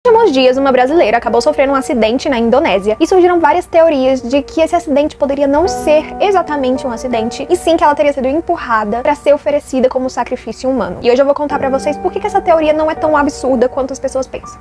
Nos últimos dias, uma brasileira acabou sofrendo um acidente na Indonésia e surgiram várias teorias de que esse acidente poderia não ser exatamente um acidente, e sim que ela teria sido empurrada para ser oferecida como sacrifício humano. E hoje eu vou contar pra vocês por que essa teoria não é tão absurda quanto as pessoas pensam.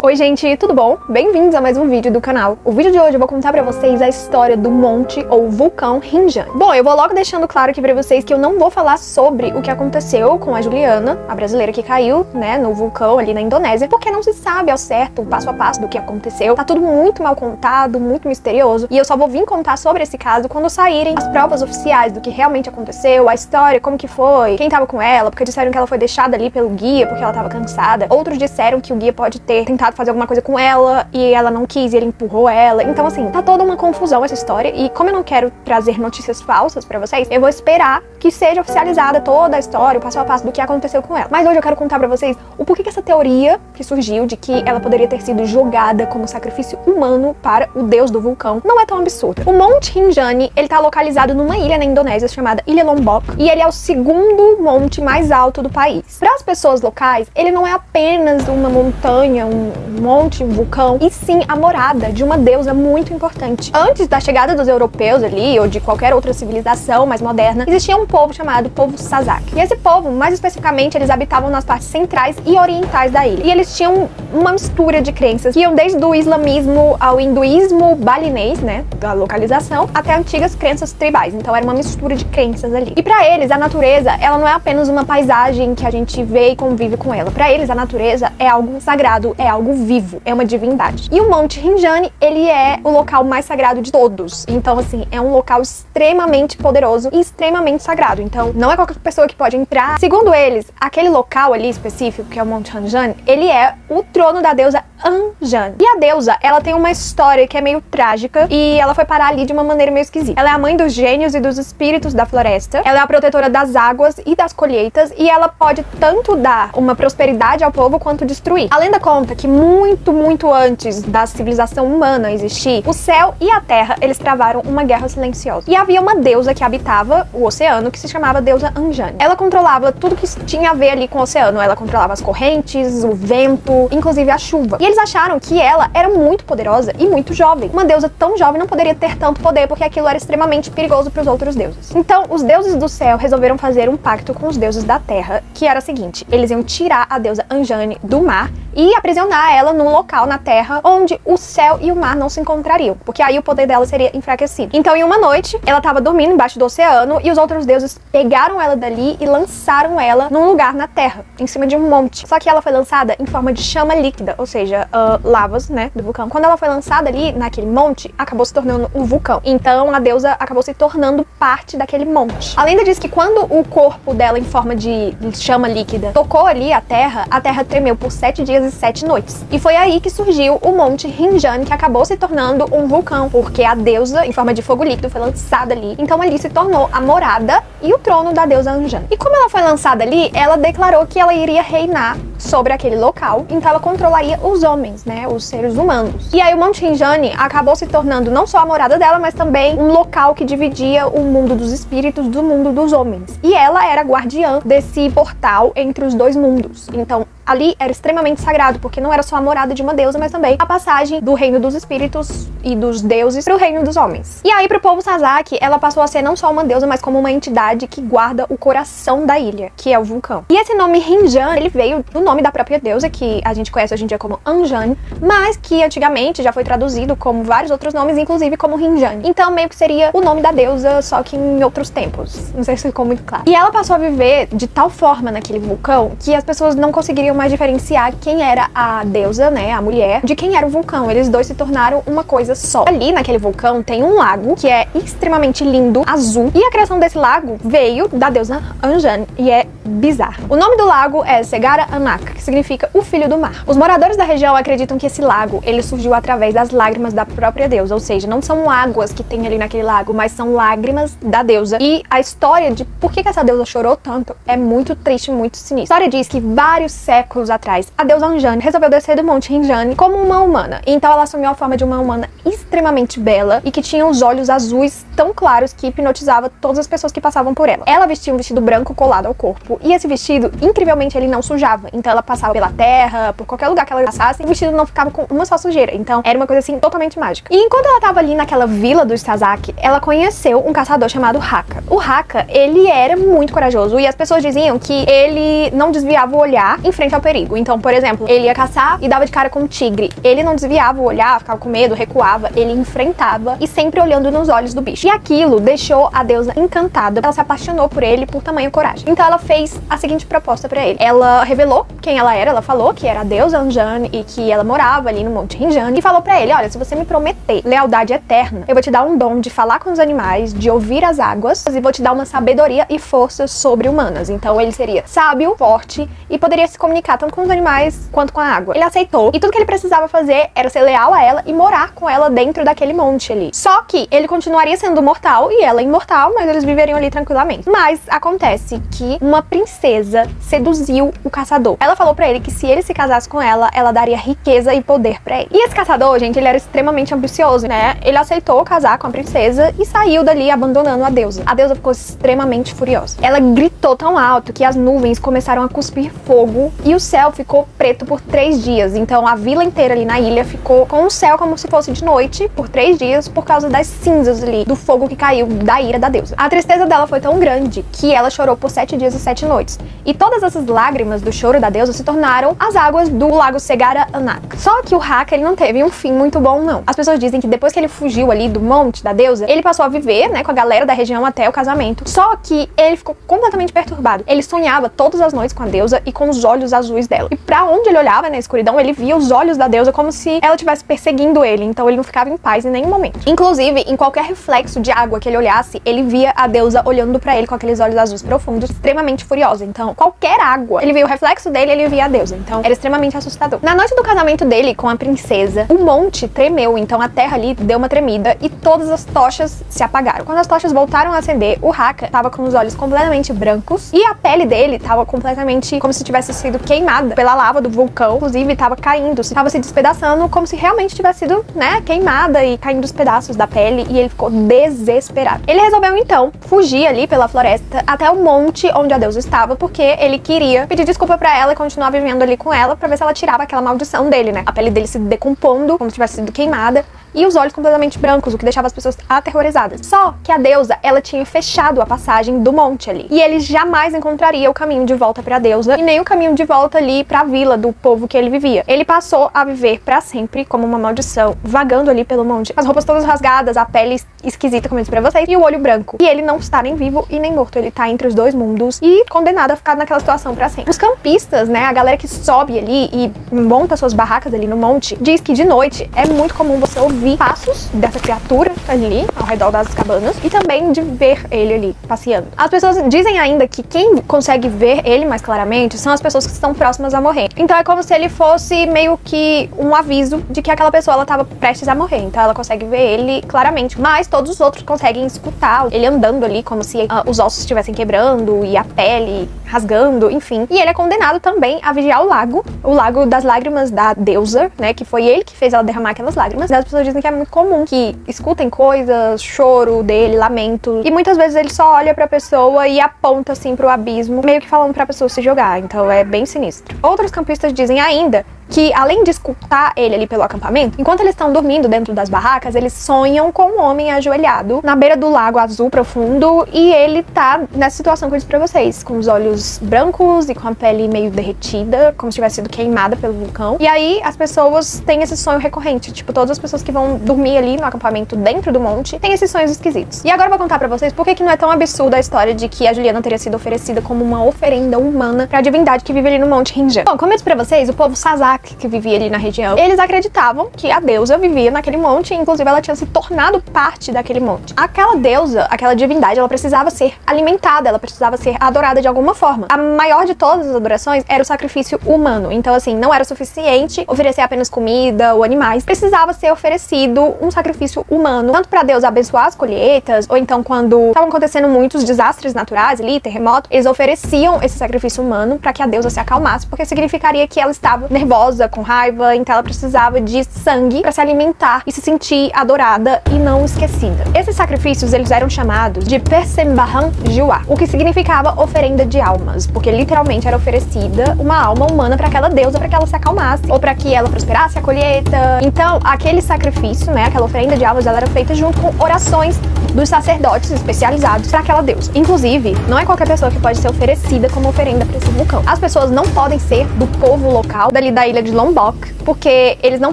Oi gente, tudo bom? Bem-vindos a mais um vídeo do canal. O vídeo de hoje eu vou contar pra vocês a história do monte ou vulcão Rinjani. Bom, eu vou logo deixando claro aqui pra vocês que eu não vou falar sobre o que aconteceu com a Juliana, a brasileira que caiu, né, no vulcão ali na Indonésia, porque não se sabe ao certo o passo a passo do que aconteceu. Tá tudo muito mal contado, muito misterioso, e eu só vou vir contar sobre esse caso quando saírem as provas oficiais do que realmente aconteceu, a história, como que foi, quem tava com ela, porque disseram que ela foi deixada ali pelo guia porque ela tava cansada. Outros disseram que o guia pode ter tentado fazer alguma coisa com ela e ela não quis e ele empurrou ela. Então assim, tá toda uma confusão essa história, e como eu não quero trazer notícias falsas pra vocês, eu vou esperar que seja oficializada toda a história, o passo a passo do que aconteceu com ela. Mas hoje eu quero contar pra vocês o porquê que essa teoria que surgiu de que ela poderia ter sido jogada como sacrifício humano para o deus do vulcão não é tão absurda. O Monte Rinjani, ele tá localizado numa ilha na Indonésia chamada Ilha Lombok, e ele é o segundo monte mais alto do país. Para as pessoas locais, ele não é apenas uma montanha, um monte, um vulcão, e sim a morada de uma deusa muito importante. Antes da chegada dos europeus ali, ou de qualquer outra civilização mais moderna, existia um povo chamado povo Sasak. E esse povo, mais especificamente, eles habitavam nas partes centrais e orientais da ilha. E eles tinham uma mistura de crenças que iam desde o islamismo ao hinduísmo balinês, né, da localização, até antigas crenças tribais. Então era uma mistura de crenças ali. E pra eles, a natureza, ela não é apenas uma paisagem que a gente vê e convive com ela. Pra eles, a natureza é algo sagrado, é algo vivo, é uma divindade. E o Monte Rinjani, ele é o local mais sagrado de todos. Então, assim, é um local extremamente poderoso e extremamente sagrado. Então, não é qualquer pessoa que pode entrar. Segundo eles, aquele local ali específico, que é o Monte Rinjani, ele é o trono da deusa Anjani. E a deusa, ela tem uma história que é meio trágica, e ela foi parar ali de uma maneira meio esquisita. Ela é a mãe dos gênios e dos espíritos da floresta. Ela é a protetora das águas e das colheitas, e ela pode tanto dar uma prosperidade ao povo quanto destruir. A lenda conta que muito antes da civilização humana existir, o céu e a terra, eles travaram uma guerra silenciosa. E havia uma deusa que habitava o oceano, que se chamava deusa Anjani. Ela controlava tudo que tinha a ver ali com o oceano. Ela controlava as correntes, o vento, inclusive a chuva. E eles acharam que ela era muito poderosa e muito jovem. Uma deusa tão jovem não poderia ter tanto poder, porque aquilo era extremamente perigoso para os outros deuses. Então, os deuses do céu resolveram fazer um pacto com os deuses da terra, que era o seguinte: eles iam tirar a deusa Anjani do mar e aprisionar ela num local na terra onde o céu e o mar não se encontrariam, porque aí o poder dela seria enfraquecido. Então, em uma noite, ela estava dormindo embaixo do oceano, e os outros deuses pegaram ela dali e lançaram ela num lugar na terra, em cima de um monte. Só que ela foi lançada em forma de chama líquida, ou seja, lavas, né, do vulcão. Quando ela foi lançada ali naquele monte, acabou se tornando um vulcão. Então, a deusa acabou se tornando parte daquele monte. A lenda diz que quando o corpo dela, em forma de chama líquida, tocou ali a terra tremeu por 7 dias e 7 noites. E foi aí que surgiu o Monte Rinjani, que acabou se tornando um vulcão, porque a deusa, em forma de fogo líquido, foi lançada ali. Então ali se tornou a morada e o trono da deusa Anjani. E como ela foi lançada ali, ela declarou que ela iria reinar sobre aquele local, então ela controlaria os homens, né, os seres humanos. E aí o Monte Rinjani acabou se tornando não só a morada dela, mas também um local que dividia o mundo dos espíritos do mundo dos homens. E ela era guardiã desse portal entre os dois mundos. Então ali era extremamente sagrado, porque não era só a morada de uma deusa, mas também a passagem do reino dos espíritos e dos deuses para o reino dos homens. E aí, pro povo Sasak, ela passou a ser não só uma deusa, mas como uma entidade que guarda o coração da ilha, que é o vulcão. E esse nome Rinjani, ele veio do nome da própria deusa, que a gente conhece hoje em dia como Anjani, mas que antigamente já foi traduzido como vários outros nomes, inclusive como Rinjani. Então, meio que seria o nome da deusa, só que em outros tempos. Não sei se ficou muito claro. E ela passou a viver de tal forma naquele vulcão que as pessoas não conseguiriam mais diferenciar quem era a deusa, né, a mulher, de quem era o vulcão. Eles dois se tornaram uma coisa só. Ali naquele vulcão tem um lago que é extremamente lindo, azul, e a criação desse lago veio da deusa Anjani, e é bizarro. O nome do lago é Segara Anai. Anak, que significa o filho do mar. Os moradores da região acreditam que esse lago, ele surgiu através das lágrimas da própria deusa, ou seja, não são águas que tem ali naquele lago, mas são lágrimas da deusa. E a história de por que essa deusa chorou tanto é muito triste, muito sinistra. A história diz que vários séculos atrás, a deusa Anjani resolveu descer do Monte Rinjani como uma humana. Então ela assumiu a forma de uma humana extremamente bela e que tinha os olhos azuis tão claros que hipnotizava todas as pessoas que passavam por ela. Ela vestia um vestido branco colado ao corpo e esse vestido, incrivelmente, ele não sujava. Então ela passava pela terra, por qualquer lugar que ela passasse, e o vestido não ficava com uma só sujeira. Então era uma coisa assim totalmente mágica. E enquanto ela tava ali naquela vila dos Sazaki, ela conheceu um caçador chamado Haka. O Haka, ele era muito corajoso e as pessoas diziam que ele não desviava o olhar em frente ao perigo. Então, por exemplo, ele ia caçar e dava de cara com um tigre. Ele não desviava o olhar, ficava com medo, recuava, ele enfrentava e sempre olhando nos olhos do bicho. E aquilo deixou a deusa encantada. Ela se apaixonou por ele por tamanha coragem. Então ela fez a seguinte proposta pra ele. Ela revelou quem ela era, ela falou que era a deusa Anjani e que ela morava ali no Monte Rinjani e falou pra ele, olha, se você me prometer lealdade eterna, eu vou te dar um dom de falar com os animais, de ouvir as águas e vou te dar uma sabedoria e força sobre-humanas. Então ele seria sábio, forte e poderia se comunicar tanto com os animais quanto com a água. Ele aceitou e tudo que ele precisava fazer era ser leal a ela e morar com ela dentro daquele monte ali. Só que ele continuaria sendo mortal e ela imortal, mas eles viveriam ali tranquilamente. Mas acontece que uma princesa seduziu o caçador. Ela falou pra ele que se ele se casasse com ela, ela daria riqueza e poder pra ele. E esse caçador, gente, ele era extremamente ambicioso, né? Ele aceitou casar com a princesa e saiu dali abandonando a deusa. A deusa ficou extremamente furiosa. Ela gritou tão alto que as nuvens começaram a cuspir fogo e o céu ficou preto por 3 dias. Então a vila inteira ali na ilha ficou com o céu como se fosse de noite por 3 dias por causa das cinzas ali, do fogo que caiu da ira da deusa. A tristeza dela foi tão grande que ela chorou por 7 dias e 7 noites. E todas essas lágrimas do choro da deusa se tornaram as águas do lago Segara Anak. Só que o Haka, ele não teve um fim muito bom, não. As pessoas dizem que depois que ele fugiu ali do monte da deusa, ele passou a viver, né, com a galera da região até o casamento. Só que ele ficou completamente perturbado. Ele sonhava todas as noites com a deusa e com os olhos azuis dela. E pra onde ele olhava na escuridão, ele via os olhos da deusa como se ela estivesse perseguindo ele. Então ele não ficava em paz em nenhum momento. Inclusive, em qualquer reflexo de água que ele olhasse, ele via a deusa olhando pra ele com aqueles olhos azuis profundos, extremamente furiosa. Então, qualquer água, ele via o reflexo dele, ele via a deusa. Então, era extremamente assustador. Na noite do casamento dele com a princesa, o monte tremeu. Então, a terra ali deu uma tremida e todas as tochas se apagaram. Quando as tochas voltaram a acender, o Haka tava com os olhos completamente brancos e a pele dele tava completamente como se tivesse sido queimada pela lava do vulcão. Inclusive, tava caindo, tava se despedaçando como se realmente tivesse sido, né, queimada e caindo os pedaços da pele, e ele ficou desesperado. Ele resolveu, então, fugir ali pela floresta até o monte onde a deusa estava, porque ele queria pedir desculpa pra ela e continuar vivendo ali com ela pra ver se ela tirava aquela maldição dele, né? A pele dele se decompondo, como se tivesse sido queimada, e os olhos completamente brancos, o que deixava as pessoas aterrorizadas. Só que a deusa, ela tinha fechado a passagem do monte ali. E ele jamais encontraria o caminho de volta pra deusa, e nem o caminho de volta ali pra vila do povo que ele vivia. Ele passou a viver pra sempre como uma maldição, vagando ali pelo monte. As roupas todas rasgadas, a pele esquisita, como eu disse pra vocês, e o olho branco. E ele não está nem vivo e nem morto, ele tá entre os dois mundos e condenado a ficar naquela situação pra sempre. Os campistas, né, a galera que sobe ali e monta suas barracas ali no monte, diz que de noite é muito comum você ouvir passos dessa criatura ali ao redor das cabanas e também de ver ele ali passeando. As pessoas dizem ainda que quem consegue ver ele mais claramente são as pessoas que estão próximas a morrer. Então é como se ele fosse meio que um aviso de que aquela pessoa ela tava prestes a morrer. Então ela consegue ver ele claramente, mas todos os outros conseguem escutar ele andando ali como se os ossos estivessem quebrando e a pele rasgando, enfim. E ele é condenado também a vigiar o lago das lágrimas da deusa, né, que foi ele que fez ela derramar aquelas lágrimas. E as pessoas dizem que é muito comum que escutem coisas, choro dele, lamentos, e muitas vezes ele só olha pra pessoa e aponta assim pro abismo, meio que falando pra pessoa se jogar. Então é bem sinistro. Outros campistas dizem ainda que, além de escutar ele ali pelo acampamento, enquanto eles estão dormindo dentro das barracas, eles sonham com um homem ajoelhado na beira do lago azul profundo, e ele tá nessa situação que eu disse pra vocês, com os olhos brancos e com a pele meio derretida, como se tivesse sido queimada pelo vulcão. E aí as pessoas têm esse sonho recorrente, tipo, todas as pessoas que vão dormir ali no acampamento dentro do monte têm esses sonhos esquisitos. E agora eu vou contar pra vocês por que não é tão absurda a história de que a Juliana teria sido oferecida como uma oferenda humana pra divindade que vive ali no Monte Rinjani. Bom, como eu disse pra vocês, o povo Sazak Sazak, que vivia ali na região, eles acreditavam que a deusa vivia naquele monte, e inclusive ela tinha se tornado parte daquele monte. Aquela deusa, aquela divindade, ela precisava ser alimentada, ela precisava ser adorada de alguma forma. A maior de todas as adorações era o sacrifício humano. Então, assim, não era suficiente oferecer apenas comida ou animais. Precisava ser oferecido um sacrifício humano, tanto para Deus abençoar as colheitas, ou então quando estavam acontecendo muitos desastres naturais ali, terremoto, eles ofereciam esse sacrifício humano para que a deusa se acalmasse, porque significaria que ela estava nervosa, com raiva, então ela precisava de sangue para se alimentar e se sentir adorada e não esquecida. Esses sacrifícios, eles eram chamados de Persembahan Jiwa, o que significava oferenda de almas, porque literalmente era oferecida uma alma humana para aquela deusa, para que ela se acalmasse, ou para que ela prosperasse a colheita. Então, aquele sacrifício, né, aquela oferenda de almas, ela era feita junto com orações dos sacerdotes especializados para aquela deusa. Inclusive, não é qualquer pessoa que pode ser oferecida como oferenda para esse vulcão. As pessoas não podem ser do povo local, dali da ilha de Lombok, porque eles não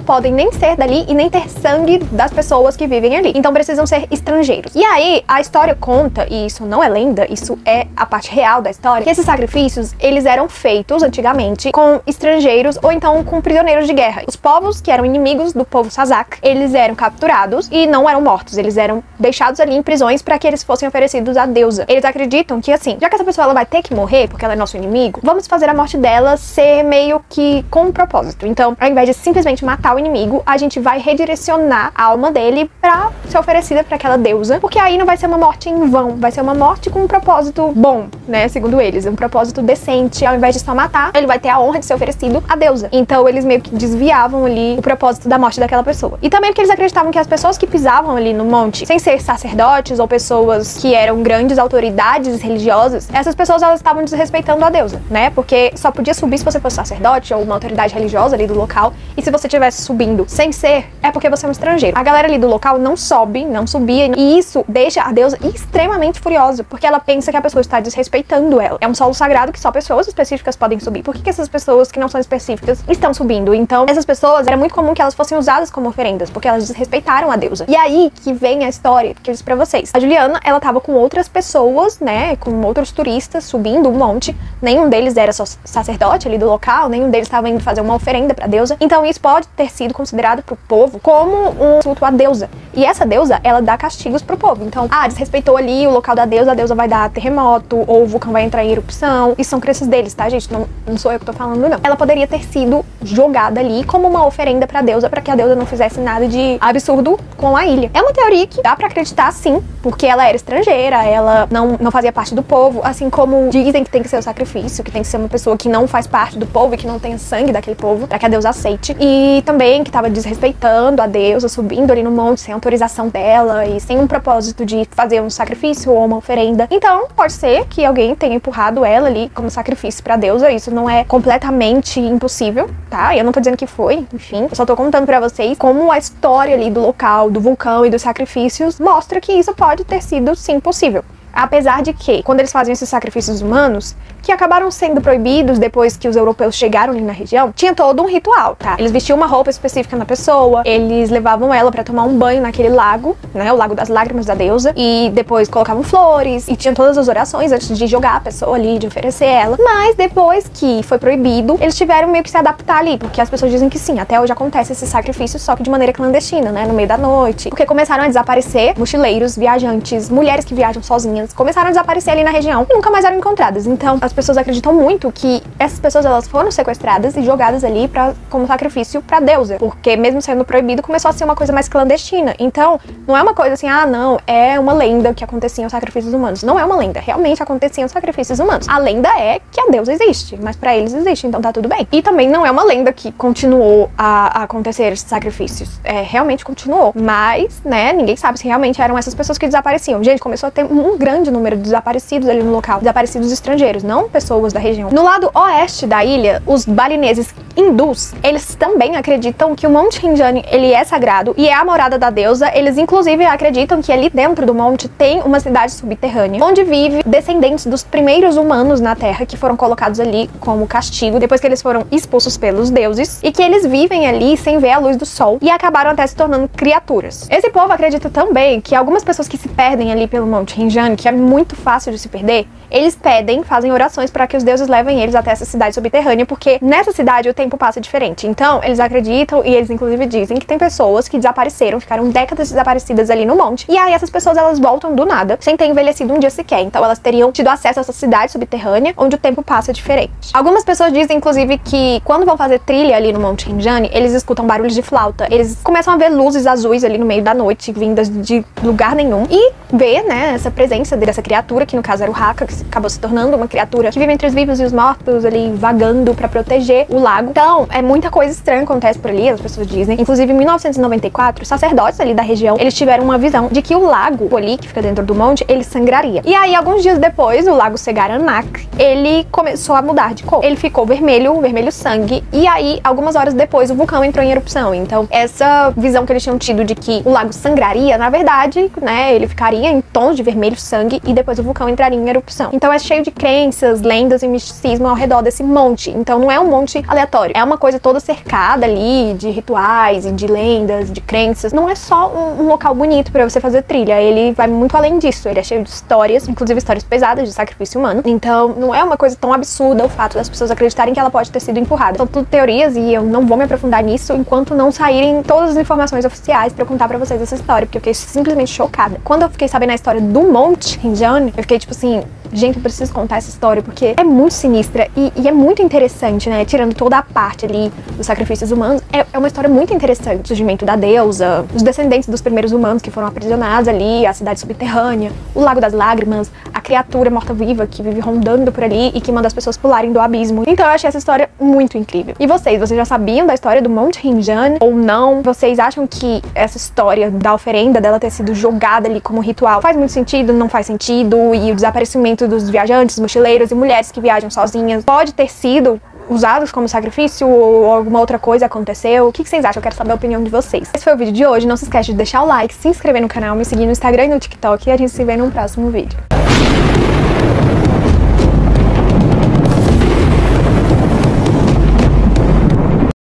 podem nem ser dali e nem ter sangue das pessoas que vivem ali. Então precisam ser estrangeiros. E aí, a história conta, e isso não é lenda, isso é a parte real da história, que esses sacrifícios, eles eram feitos antigamente com estrangeiros ou então com prisioneiros de guerra. Os povos que eram inimigos do povo Sazak, eles eram capturados e não eram mortos, eles eram deixados ali em prisões para que eles fossem oferecidos à deusa. Eles acreditam que, assim, já que essa pessoa ela vai ter que morrer porque ela é nosso inimigo, vamos fazer a morte dela ser meio que com um propósito. Então, ao invés de simplesmente matar o inimigo, a gente vai redirecionar a alma dele pra ser oferecida para aquela deusa, porque aí não vai ser uma morte em vão, vai ser uma morte com um propósito bom, né, segundo eles, um propósito decente. Ao invés de só matar, ele vai ter a honra de ser oferecido à deusa. Então, eles meio que desviavam ali o propósito da morte daquela pessoa. E também porque eles acreditavam que as pessoas que pisavam ali no monte, sem ser sacerdotes ou pessoas que eram grandes autoridades religiosas, essas pessoas, elas estavam desrespeitando a deusa, né? Porque só podia subir se você fosse sacerdote ou uma autoridade religiosa ali do local, e se você estivesse subindo sem ser, é porque você é um estrangeiro. A galera ali do local não sobe, não subia, e isso deixa a deusa extremamente furiosa, porque ela pensa que a pessoa está desrespeitando ela. É um solo sagrado que só pessoas específicas podem subir. Por que essas pessoas que não são específicas estão subindo? Então, essas pessoas, era muito comum que elas fossem usadas como oferendas, porque elas desrespeitaram a deusa. E aí que vem a história que eu disse pra vocês. A Juliana, ela tava com outras pessoas, né, com outros turistas subindo um monte. Nenhum deles era só sacerdote ali do local, nenhum deles estava indo fazer uma oferenda pra deusa. Então isso pode ter sido considerado pro povo como um culto à deusa. E essa deusa, ela dá castigos pro povo. Então, desrespeitou ali o local da deusa, a deusa vai dar terremoto, ou o vulcão vai entrar em erupção. Isso são crenças deles, tá, gente? Não sou eu que tô falando, não. Ela poderia ter sido jogada ali como uma oferenda pra deusa, pra que a deusa não fizesse nada de absurdo com a ilha. É uma teoria que dá pra acreditar, sim, porque ela era estrangeira, ela não fazia parte do povo, assim como dizem que tem que ser o sacrifício, que tem que ser uma pessoa que não faz parte do povo e que não tenha sangue daquele povo, pra que a deusa aceite. E também que tava desrespeitando a deusa, subindo ali no monte sem autorização dela e sem um propósito de fazer um sacrifício ou uma oferenda. Então, pode ser que alguém tenha empurrado ela ali como sacrifício pra deusa. Isso não é completamente impossível, tá? Eu não tô dizendo que foi, enfim. Eu só tô contando pra vocês como a história ali do local, do vulcão e dos sacrifícios mostra que isso pode ter sido, sim, possível. Apesar de que, quando eles faziam esses sacrifícios humanos, que acabaram sendo proibidos depois que os europeus chegaram ali na região, tinha todo um ritual, tá? Eles vestiam uma roupa específica na pessoa, eles levavam ela pra tomar um banho naquele lago, né? O Lago das Lágrimas da deusa, e depois colocavam flores, e tinham todas as orações antes de jogar a pessoa ali, de oferecer ela. Mas depois que foi proibido, eles tiveram meio que se adaptar ali, porque as pessoas dizem que sim, até hoje acontece esse sacrifício, só que de maneira clandestina, né? No meio da noite. Porque começaram a desaparecer mochileiros, viajantes, mulheres que viajam sozinhas, começaram a desaparecer ali na região e nunca mais eram encontradas. Então, as pessoas acreditam muito que essas pessoas, elas foram sequestradas e jogadas ali como sacrifício pra deusa, porque mesmo sendo proibido, começou a ser uma coisa mais clandestina. Então, não é uma coisa assim, não, é uma lenda que aconteciam sacrifícios humanos. Não é uma lenda, realmente aconteciam sacrifícios humanos. A lenda é que a deusa existe, mas pra eles existe, então tá tudo bem. E também não é uma lenda que continuou a acontecer esses sacrifícios. Realmente continuou, mas, né, ninguém sabe se realmente eram essas pessoas que desapareciam. Gente, começou a ter um grande número de desaparecidos ali no local, desaparecidos estrangeiros, não pessoas da região. No lado oeste da ilha, os balineses hindus, eles também acreditam que o Monte Rinjani, ele é sagrado e é a morada da deusa. Eles inclusive acreditam que ali dentro do monte tem uma cidade subterrânea, onde vive descendentes dos primeiros humanos na Terra, que foram colocados ali como castigo, depois que eles foram expulsos pelos deuses, e que eles vivem ali sem ver a luz do sol, e acabaram até se tornando criaturas. Esse povo acredita também que algumas pessoas que se perdem ali pelo Monte Rinjani, que é muito fácil de se perder, eles pedem, fazem orações para que os deuses levem eles até essa cidade subterrânea, porque nessa cidade o tempo passa diferente. Então, eles acreditam e eles inclusive dizem que tem pessoas que desapareceram, ficaram décadas desaparecidas ali no monte, e aí essas pessoas elas voltam do nada, sem ter envelhecido um dia sequer. Então, elas teriam tido acesso a essa cidade subterrânea, onde o tempo passa diferente. Algumas pessoas dizem, inclusive, que quando vão fazer trilha ali no Monte Rinjani, eles escutam barulhos de flauta. Eles começam a ver luzes azuis ali no meio da noite, vindas de lugar nenhum, e ver, né, essa presença dessa criatura, que no caso era o Haka, que acabou se tornando uma criatura que vive entre os vivos e os mortos, ali vagando pra proteger o lago. Então, muita coisa estranha acontece por ali, as pessoas dizem. Inclusive, em 1994, sacerdotes ali da região, eles tiveram uma visão de que o lago ali, que fica dentro do monte, ele sangraria. E aí, alguns dias depois, o lago Segaranak, ele começou a mudar de cor. Ele ficou vermelho, vermelho sangue, e aí, algumas horas depois, o vulcão entrou em erupção. Então, essa visão que eles tinham tido de que o lago sangraria, na verdade, né, ele ficaria em tons de vermelho sangue e depois o vulcão entraria em erupção. Então, é cheio de crenças, lendas e misticismo ao redor desse monte. Então, não é um monte aleatório. É uma coisa toda cercada ali de rituais e de lendas, de crenças. Não é só um local bonito pra você fazer trilha. Ele vai muito além disso. Ele é cheio de histórias, inclusive histórias pesadas de sacrifício humano. Então, não é uma coisa tão absurda o fato das pessoas acreditarem que ela pode ter sido empurrada. São tudo teorias e eu não vou me aprofundar nisso enquanto não saírem todas as informações oficiais pra eu contar pra vocês essa história, porque eu fiquei simplesmente chocada. Quando eu fiquei sabendo a história do Monte Rinjani, eu fiquei tipo assim, gente, eu preciso contar essa história porque é muito sinistra e é muito interessante, né? Tirando toda a parte ali dos sacrifícios humanos, é uma história muito interessante. O surgimento da deusa, os descendentes dos primeiros humanos que foram aprisionados ali, a cidade subterrânea, o Lago das Lágrimas, a criatura morta-viva que vive rondando por ali e que manda as pessoas pularem do abismo. Então eu achei essa história muito incrível. E vocês já sabiam da história do Monte Rinjani ou não? Vocês acham que essa história da oferenda, dela ter sido jogada ali como ritual, faz muito sentido? Não faz sentido? E o desaparecimento dos viajantes, mochileiros e mulheres que viajam sozinhas pode ter sido usados como sacrifício ou alguma outra coisa aconteceu? O que vocês acham? Eu quero saber a opinião de vocês. Esse foi o vídeo de hoje. Não se esquece de deixar o like, se inscrever no canal, me seguir no Instagram e no TikTok e a gente se vê num próximo vídeo.